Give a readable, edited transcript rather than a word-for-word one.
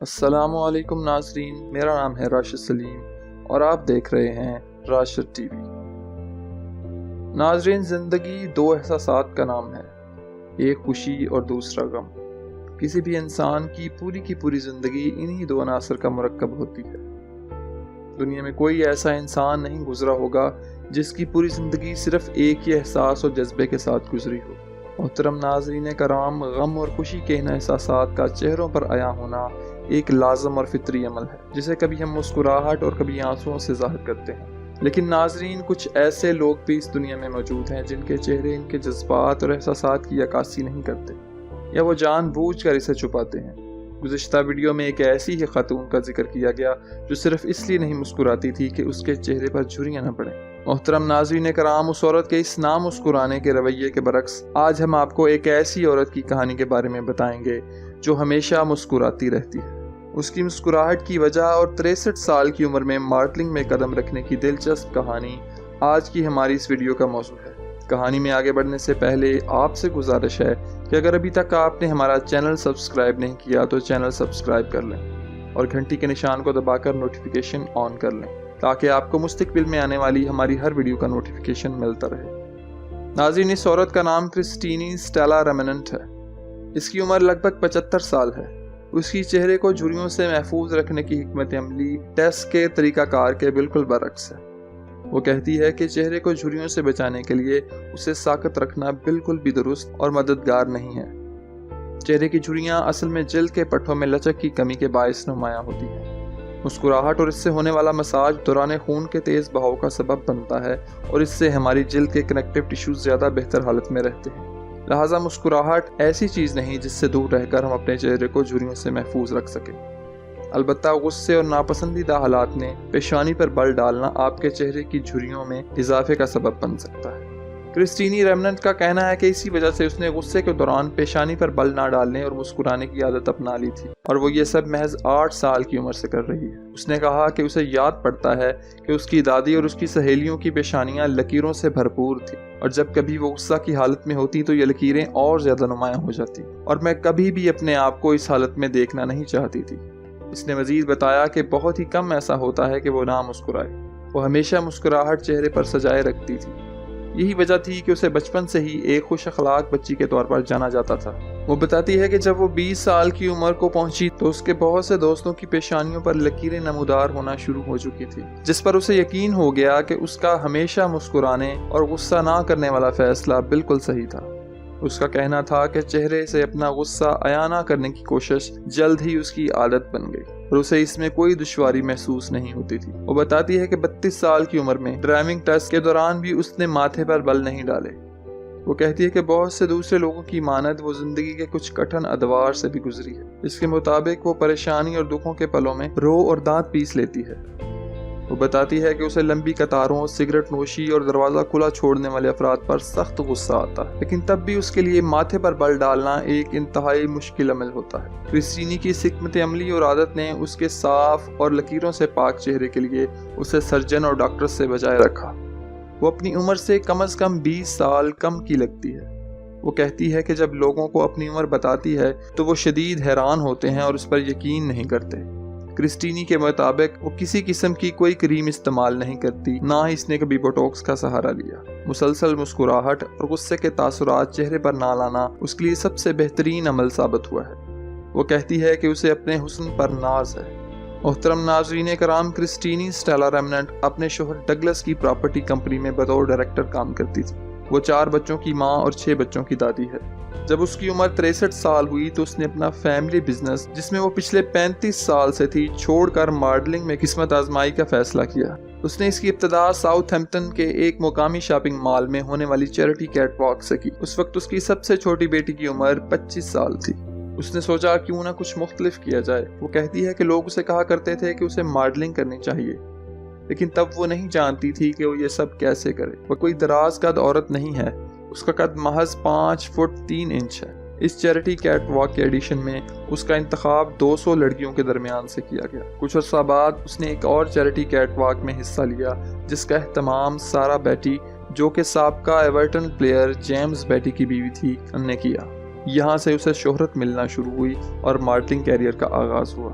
السلام علیکم ناظرین، میرا نام ہے راشد سلیم اور آپ دیکھ رہے ہیں راشد ٹی وی۔ ناظرین، زندگی دو احساسات کا نام ہے، ایک خوشی اور دوسرا غم۔ کسی بھی انسان کی پوری زندگی انہی دو عناصر کا مرکب ہوتی ہے۔ دنیا میں کوئی ایسا انسان نہیں گزرا ہوگا جس کی پوری زندگی صرف ایک ہی احساس اور جذبے کے ساتھ گزری ہو۔ محترم ناظرین کرام، غم اور خوشی کے ان احساسات کا چہروں پر عیاں ہونا ایک لازم اور فطری عمل ہے، جسے کبھی ہم مسکراہٹ اور کبھی آنسوؤں سے ظاہر کرتے ہیں۔ لیکن ناظرین، کچھ ایسے لوگ بھی اس دنیا میں موجود ہیں جن کے چہرے ان کے جذبات اور احساسات کی عکاسی نہیں کرتے، یا وہ جان بوجھ کر اسے چھپاتے ہیں۔ گزشتہ ویڈیو میں ایک ایسی ہی خاتون کا ذکر کیا گیا جو صرف اس لیے نہیں مسکراتی تھی کہ اس کے چہرے پر جھریاں نہ پڑیں۔ محترم ناظرین کرام، اس عورت کے اس نہ مسکرانے کے رویے کے برعکس آج ہم آپ کو ایک ایسی عورت کی کہانی کے بارے میں بتائیں گے جو ہمیشہ مسکراتی رہتی ہے۔ اس کی مسکراہٹ کی وجہ اور 63 سال کی عمر میں ماڈلنگ میں قدم رکھنے کی دلچسپ کہانی آج کی ہماری اس ویڈیو کا موضوع ہے۔ کہانی میں آگے بڑھنے سے پہلے آپ سے گزارش ہے کہ اگر ابھی تک آپ نے ہمارا چینل سبسکرائب نہیں کیا تو چینل سبسکرائب کر لیں اور گھنٹی کے نشان کو دبا کر نوٹیفیکیشن آن کر لیں تاکہ آپ کو مستقبل میں آنے والی ہماری ہر ویڈیو کا نوٹیفیکیشن ملتا رہے۔ ناظرین، اس عورت کا نام کرسٹینی سٹیلا ریمننٹ ہے۔ اس کی عمر لگ بھگ 75 سال ہے۔ اس کی چہرے کو جھریوں سے محفوظ رکھنے کی حکمت عملی ٹیسٹ کے طریقہ کار کے بالکل برعکس ہے۔ وہ کہتی ہے کہ چہرے کو جھریوں سے بچانے کے لیے اسے ساکت رکھنا بالکل بھی درست اور مددگار نہیں ہے۔ چہرے کی جھریاں اصل میں جلد کے پٹھوں میں لچک کی کمی کے باعث نمایاں ہوتی ہیں۔ مسکراہٹ اور اس سے ہونے والا مساج دوران خون کے تیز بہاؤ کا سبب بنتا ہے اور اس سے ہماری جلد کے کنیکٹیو ٹیشوز زیادہ بہتر حالت میں رہتے ہیں۔ لہٰذا مسکراہٹ ایسی چیز نہیں جس سے دور رہ کر ہم اپنے چہرے کو جھریوں سے محفوظ رکھ سکیں۔ البتہ غصے اور ناپسندیدہ حالات میں پیشانی پر بل ڈالنا آپ کے چہرے کی جھریوں میں اضافے کا سبب بن سکتا ہے۔ کرسٹینی ریمننٹ کا کہنا ہے کہ اسی وجہ سے اس نے غصے کے دوران پیشانی پر بل نہ ڈالنے اور مسکرانے کی عادت اپنا لی تھی، اور وہ یہ سب محض 8 سال کی عمر سے کر رہی ہے۔ اس نے کہا کہ اسے یاد پڑتا ہے کہ اس کی دادی اور اس کی سہیلیوں کی پیشانیاں لکیروں سے بھرپور تھی، اور جب کبھی وہ غصہ کی حالت میں ہوتی تو یہ لکیریں اور زیادہ نمایاں ہو جاتی، اور میں کبھی بھی اپنے آپ کو اس حالت میں دیکھنا نہیں چاہتی تھی۔ اس نے مزید بتایا کہ بہت ہی کم ایسا ہوتا ہے کہ وہ نہ مسکرائے۔ وہ ہمیشہ مسکراہٹ چہرے پر سجائے رکھتی تھی۔ یہی وجہ تھی کہ اسے بچپن سے ہی ایک خوش اخلاق بچی کے طور پر جانا جاتا تھا۔ وہ بتاتی ہے کہ جب وہ 20 سال کی عمر کو پہنچی تو اس کے بہت سے دوستوں کی پیشانیوں پر لکیریں نمودار ہونا شروع ہو چکی تھی، جس پر اسے یقین ہو گیا کہ اس کا ہمیشہ مسکرانے اور غصہ نہ کرنے والا فیصلہ بالکل صحیح تھا۔ اس کا کہنا تھا کہ چہرے سے اپنا غصہ عیاں نہ کرنے کی کوشش جلد ہی اس کی عادت بن گئی اور اسے اس میں کوئی دشواری محسوس نہیں ہوتی تھی۔ وہ بتاتی ہے کہ 32 سال کی عمر میں ڈرائیونگ ٹیسٹ کے دوران بھی اس نے ماتھے پر بل نہیں ڈالے۔ وہ کہتی ہے کہ بہت سے دوسرے لوگوں کی مانند وہ زندگی کے کچھ کٹھن ادوار سے بھی گزری ہے۔ اس کے مطابق وہ پریشانی اور دکھوں کے پلوں میں رو اور دانت پیس لیتی ہے۔ وہ بتاتی ہے کہ اسے لمبی قطاروں، سگریٹ نوشی اور دروازہ کھلا چھوڑنے والے افراد پر سخت غصہ آتا ہے، لیکن تب بھی اس کے لیے ماتھے پر بل ڈالنا ایک انتہائی مشکل عمل ہوتا ہے۔ کرسٹینی کی اس حکمت عملی اور عادت نے اس کے صاف اور لکیروں سے پاک چہرے کے لیے اسے سرجن اور ڈاکٹر سے بچائے رکھا۔ وہ اپنی عمر سے کم از کم 20 سال کم کی لگتی ہے۔ وہ کہتی ہے کہ جب لوگوں کو اپنی عمر بتاتی ہے تو وہ شدید حیران ہوتے ہیں اور اس پر یقین نہیں کرتے۔ کرسٹینی کے مطابق وہ کسی قسم کی کوئی کریم استعمال نہیں کرتی، نہ ہی اس نے کبھی بوٹوکس کا سہارا لیا۔ مسلسل مسکراہٹ اور غصے کے تاثرات چہرے پر نہ لانا اس کے لیے سب سے بہترین عمل ثابت ہوا ہے۔ وہ کہتی ہے کہ اسے اپنے حسن پر ناز ہے۔ محترم ناظرین کرام، کرسٹینی سٹیلا ریمننٹ اپنے شوہر ڈگلس کی پراپرٹی کمپنی میں بطور ڈائریکٹر کام کرتی تھی۔ وہ 4 بچوں کی ماں اور 6 بچوں کی دادی ہے۔ جب اس کی عمر 63 سال ہوئی تو اس نے اپنا فیملی بزنس، جس میں وہ پچھلے 35 سال سے تھی، چھوڑ کر ماڈلنگ میں قسمت آزمائی کا فیصلہ کیا۔ اس نے اس کی ابتدا ساؤتھ ہیمپٹن کے ایک مقامی شاپنگ مال میں ہونے والی چیریٹی کیٹ واک سے کی۔ اس وقت اس کی سب سے چھوٹی بیٹی کی عمر 25 سال تھی۔ اس نے سوچا کیوں نہ کچھ مختلف کیا جائے۔ وہ کہتی ہے کہ لوگ اسے کہا کرتے تھے کہ اسے ماڈلنگ کرنی چاہیے، لیکن تب وہ نہیں جانتی تھی کہ وہ یہ سب کیسے کرے۔ وہ کوئی دراز قد عورت نہیں ہے، اس کا قد محض 5 فٹ 3 انچ ہے۔ اس چیریٹی کیٹ واک کے ایڈیشن میں اس کا انتخاب 200 لڑکیوں کے درمیان سے کیا گیا۔ کچھ عرصہ بعد اس نے ایک اور چیریٹی کیٹ واک میں حصہ لیا جس کا اہتمام سارا بیٹی، جو کہ سابقہ ایورٹن پلیئر جیمز بیٹی کی بیوی تھی، نے کیا۔ یہاں سے اسے شہرت ملنا شروع ہوئی اور ماڈلنگ کیریئر کا آغاز ہوا۔